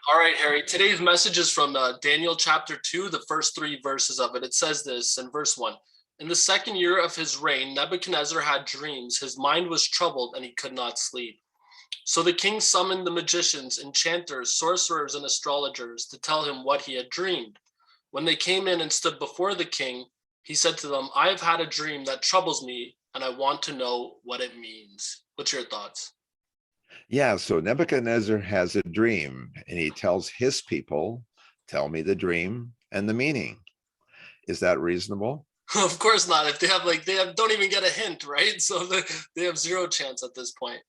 All right, Harry. Today's message is from Daniel chapter 2, the first three verses of it. It says this in verse 1. In the second year of his reign, Nebuchadnezzar had dreams. His mind was troubled and he could not sleep. So the king summoned the magicians, enchanters, sorcerers, and astrologers to tell him what he had dreamed. When they came in and stood before the king, he said to them, I have had a dream that troubles me, and I want to know what it means. What's your thoughts? Yeah, so Nebuchadnezzar has a dream and he tells his people, tell me the dream and the meaning. Is that reasonable? Of course not. If they don't even get a hint, right? So they have zero chance at this point.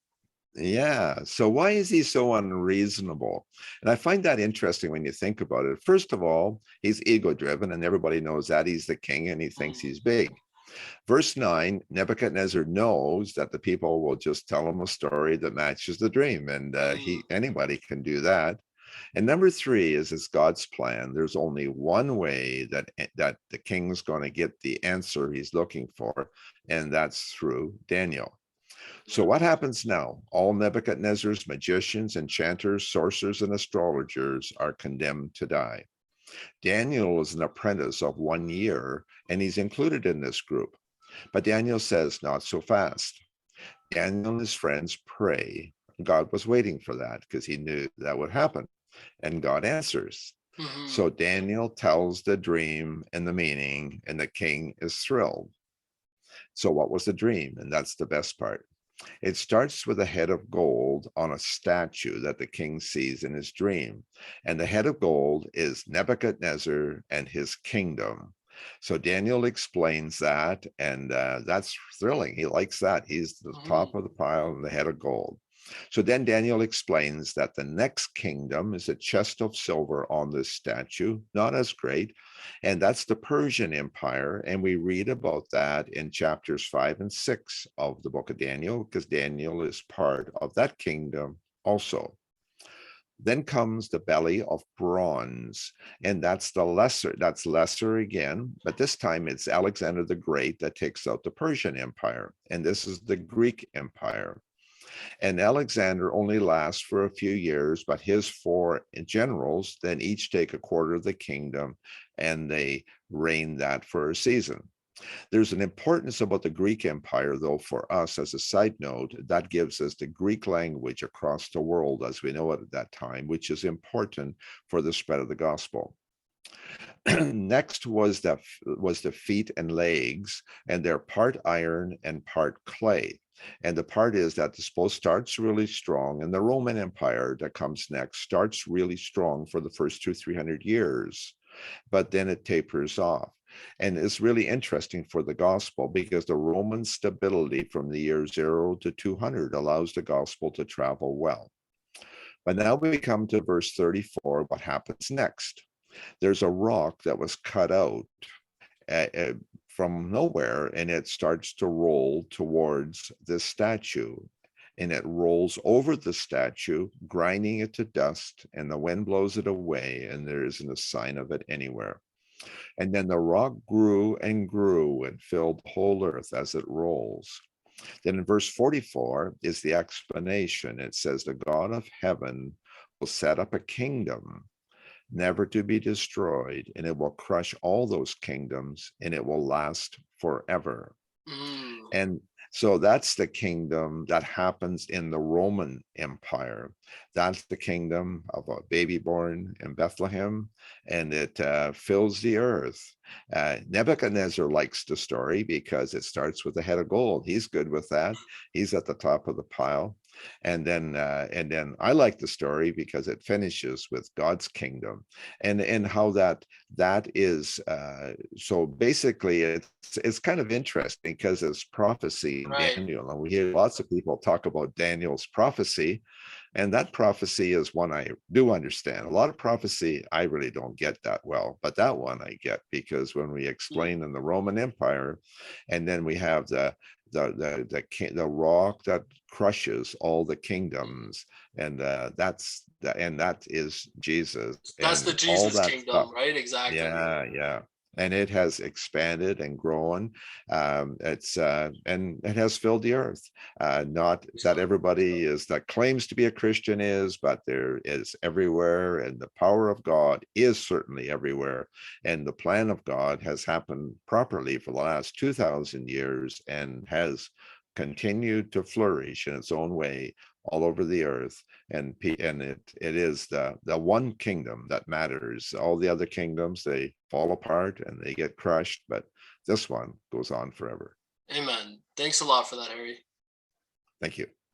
Yeah. So why is he so unreasonable? And I find that interesting when you think about it. First of all, he's ego driven and everybody knows that he's the king and he thinks he's big. Verse 9, Nebuchadnezzar knows that the people will just tell him a story that matches the dream, and anybody can do that. And number 3 is it's God's plan. There's only one way that the king's going to get the answer he's looking for, and that's through Daniel. So what happens now? All Nebuchadnezzar's magicians, enchanters, sorcerers, and astrologers are condemned to die. Daniel is an apprentice of 1 year, and he's included in this group. But Daniel says, not so fast. Daniel and his friends pray. God was waiting for that because he knew that would happen. And God answers. So Daniel tells the dream and the meaning, and the king is thrilled. So what was the dream? And that's the best part. It starts with a head of gold on a statue that the king sees in his dream. And the head of gold is Nebuchadnezzar and his kingdom. So Daniel explains that, and that's thrilling. He likes that. He's the top of the pile and the head of gold. So then Daniel explains that the next kingdom is a chest of silver on this statue, not as great, and that's the Persian Empire. And we read about that in chapters 5 and 6 of the book of Daniel, because Daniel is part of that kingdom also. Then comes the belly of bronze, and that's lesser again, but this time it's Alexander the Great that takes out the Persian Empire, and this is the Greek Empire. And Alexander only lasts for a few years, but his 4 generals then each take a quarter of the kingdom, and they reign that for a season. There's an importance about the Greek Empire, though, for us as a side note, that gives us the Greek language across the world as we know it at that time, which is important for the spread of the gospel. Next was the feet and legs, and they're part iron and part clay. And the part is that the supposed starts really strong, and the Roman Empire that comes next starts really strong for the first 200-300 years, but then it tapers off. And it's really interesting for the gospel because the Roman stability from the year 0 to 200 allows the gospel to travel well. But now we come to verse 34, what happens next? There's a rock that was cut out from nowhere, and it starts to roll towards this statue. And it rolls over the statue, grinding it to dust, and the wind blows it away, and there isn't a sign of it anywhere. And then the rock grew and filled the whole earth as it rolls. Then in verse 44 is the explanation. It says, the God of heaven will set up a kingdom never to be destroyed, and it will crush all those kingdoms, and it will last forever. And so that's the kingdom that happens in the Roman Empire. That's the kingdom of a baby born in Bethlehem, and it fills the earth. Nebuchadnezzar likes the story because it starts with the head of gold. He's good with that. He's at the top of the pile. And then I like the story because it finishes with God's kingdom, and how that is. So basically, it's kind of interesting because it's prophecy in Daniel, and we hear lots of people talk about Daniel's prophecy, and that prophecy is one I do understand. A lot of prophecy I really don't get that well, but that one I get, because when we explain in the Roman Empire, and then we have the rock that crushes all the kingdoms, and that is Jesus. That's and the Jesus kingdom, stuff. right? Exactly. Yeah. and it has expanded and grown. And it has filled the earth. Not that everybody is that claims to be a Christian is, but there is everywhere, and the power of God is certainly everywhere. And the plan of God has happened properly for the last 2,000 years and has continued to flourish in its own way all over the earth. And it is the one kingdom that matters. All the other kingdoms, they fall apart and they get crushed, but this one goes on forever. Amen. Thanks a lot for that, Harry. Thank you.